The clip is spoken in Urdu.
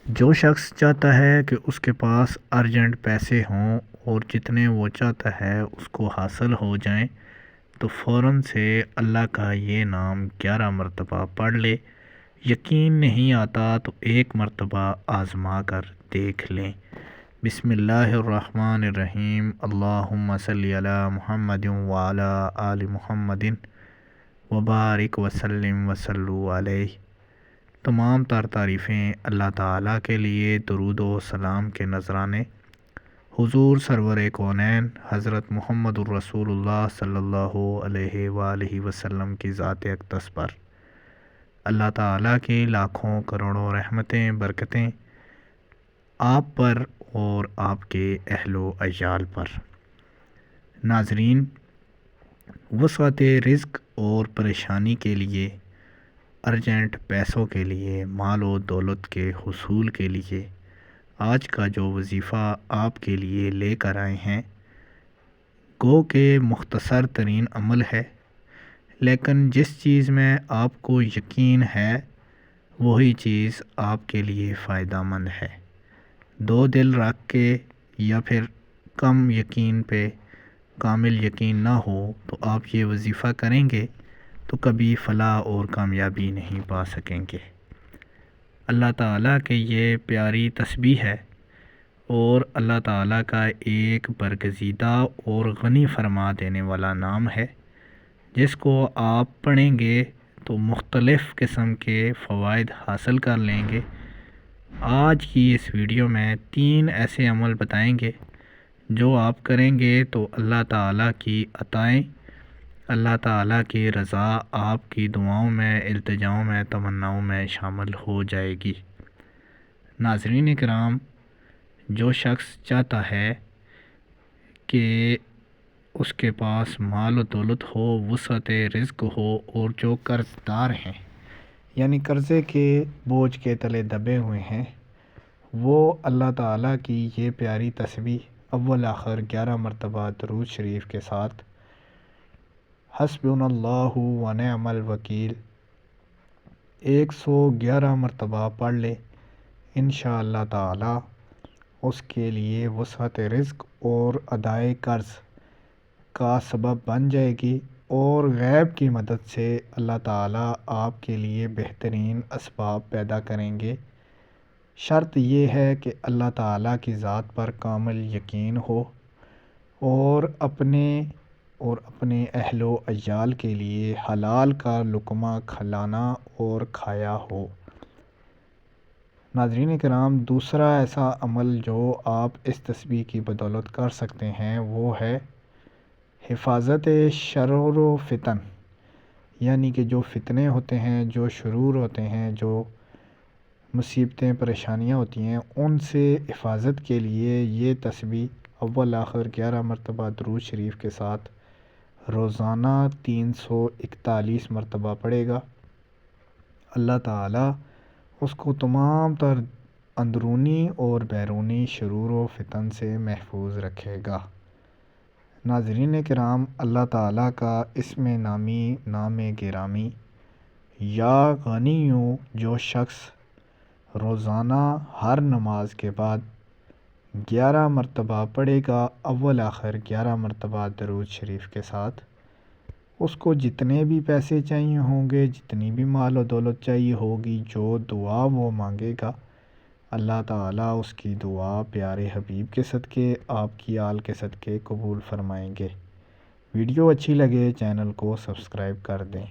جو شخص چاہتا ہے کہ اس کے پاس ارجنٹ پیسے ہوں اور جتنے وہ چاہتا ہے اس کو حاصل ہو جائیں تو فوراً سے اللہ کا یہ نام 11 مرتبہ پڑھ لے۔ یقین نہیں آتا تو ایک مرتبہ آزما کر دیکھ لیں۔ بسم اللہ الرحمن الرحیم، اللہم صلی علی محمد وعلی آل محمد وبارک وسلم وصلو علیہ۔ تمام تر تعریفیں اللہ تعالیٰ کے لیے، درود و سلام کے نذرانے حضور سرور کونین حضرت محمد الرسول اللہ صلی اللہ علیہ وآلہ وسلم کی ذات اقدس پر۔ اللہ تعالیٰ کی لاکھوں کروڑوں رحمتیں برکتیں آپ پر اور آپ کے اہل و عیال پر۔ ناظرین، وسعت رزق اور پریشانی کے لیے، ارجنٹ پیسوں کے لیے، مال و دولت کے حصول کے لیے آج کا جو وظیفہ آپ کے لیے لے کر آئے ہیں، گو کہ مختصر ترین عمل ہے، لیکن جس چیز میں آپ کو یقین ہے وہی چیز آپ کے لیے فائدہ مند ہے۔ دو دل رکھ کے یا پھر کم یقین پہ کامل یقین نہ ہو تو آپ یہ وظیفہ کریں گے تو کبھی فلاح اور کامیابی نہیں پا سکیں گے۔ اللہ تعالیٰ کے یہ پیاری تسبیح ہے اور اللہ تعالیٰ کا ایک برگزیدہ اور غنی فرما دینے والا نام ہے، جس کو آپ پڑھیں گے تو مختلف قسم کے فوائد حاصل کر لیں گے۔ آج کی اس ویڈیو میں 3 ایسے عمل بتائیں گے جو آپ کریں گے تو اللہ تعالیٰ کی عطائیں، اللہ تعالیٰ کی رضا آپ کی دعاؤں میں، التجاؤں میں، تمناؤں میں شامل ہو جائے گی۔ ناظرین کرام، جو شخص چاہتا ہے کہ اس کے پاس مال و دولت ہو، وسعت رزق ہو، اور جو قرض دار ہیں یعنی قرضے کے بوجھ کے تلے دبے ہوئے ہیں، وہ اللہ تعالیٰ کی یہ پیاری تسبیح اول آخر 11 مرتبہ درود شریف کے ساتھ حسبنا اللہ و نعم الوکیل 111 مرتبہ پڑھ لے، انشاءاللہ تعالی اس کے لیے وسعت رزق اور ادائے قرض کا سبب بن جائے گی، اور غیب کی مدد سے اللہ تعالیٰ آپ کے لیے بہترین اسباب پیدا کریں گے۔ شرط یہ ہے کہ اللہ تعالیٰ کی ذات پر کامل یقین ہو اور اپنے اہل و عیال کے لیے حلال کا لقمہ کھلانا اور کھایا ہو۔ ناظرین کرام، دوسرا ایسا عمل جو آپ اس تسبیح کی بدولت کر سکتے ہیں وہ ہے حفاظت شرور و فتن، یعنی کہ جو فتنے ہوتے ہیں، جو شرور ہوتے ہیں، جو مصیبتیں پریشانیاں ہوتی ہیں، ان سے حفاظت کے لیے یہ تسبیح اول آخر 11 مرتبہ درود شریف کے ساتھ روزانہ 341 مرتبہ پڑھے گا۔ اللہ تعالیٰ اس کو تمام تر اندرونی اور بیرونی شرور و فتن سے محفوظ رکھے گا۔ ناظرین کرام، اللہ تعالیٰ کا اسم نامی، نام گرامی یا غنیوں جو شخص روزانہ ہر نماز کے بعد 11 مرتبہ پڑھے گا، اول آخر 11 مرتبہ درود شریف کے ساتھ، اس کو جتنے بھی پیسے چاہیے ہوں گے، جتنی بھی مال و دولت چاہیے ہوگی، جو دعا وہ مانگے گا، اللہ تعالیٰ اس کی دعا پیارے حبیب کے صدقے، آپ کی آل کے صدقے قبول فرمائیں گے۔ ویڈیو اچھی لگے چینل کو سبسکرائب کر دیں۔